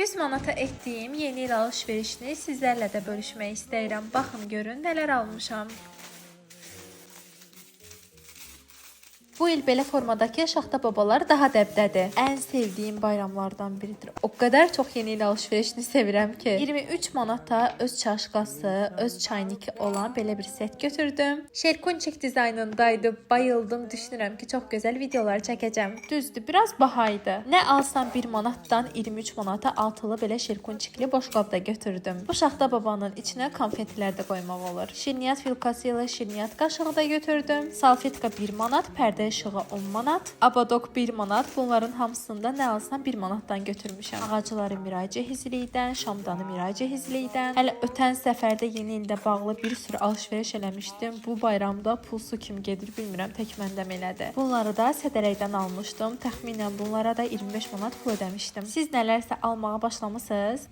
100 manata etdiyim yeni il alış-verişini sizlərlə də bölüşmək istəyirəm. Baxın, görün nələr almışam. Bu il belə formadakı şaxta babalar daha dəbdədir. Ən sevdiyim bayramlardan biridir. O qədər çox yeni il alış-verişini sevirəm ki, 23 manata öz çaşqası, öz çayniki olan belə bir set götürdüm. Şerkunçik dizaynındaydı. Bayıldım. Düşünürəm ki, çox gözəl videolar çəkəcəm. Düzdür, biraz baha idi. Nə alsam 1 manatdan 23 manata altılı belə şerkunçikli boşqab da götürdüm. Bu şaxta babanın içinə konfetlər də qoymaq olur. Şirniyyat filkası ilə şirniyyat qaşığı da götürdüm. Salfetka 1 manat, pərdə işığı 10 manat, abadok 1 manat. Bunların hamısında nə alsam 1 manatdan götürmüşəm. Ağacları Miray Cehizlidən, şamdanı Miray Cehizlidən. Hələ ötən səfərdə yeni ildə bağlı bir sürü alış-veriş eləmişdim. Bu bayramda pulsu kim gedir bilmirəm, tək məndə elədi. Bunları da Sədərəkdən almışdım. Təxminən bunlara da 25 manat pul ödəmişdim. Siz nələrsə almağa başlamısınız?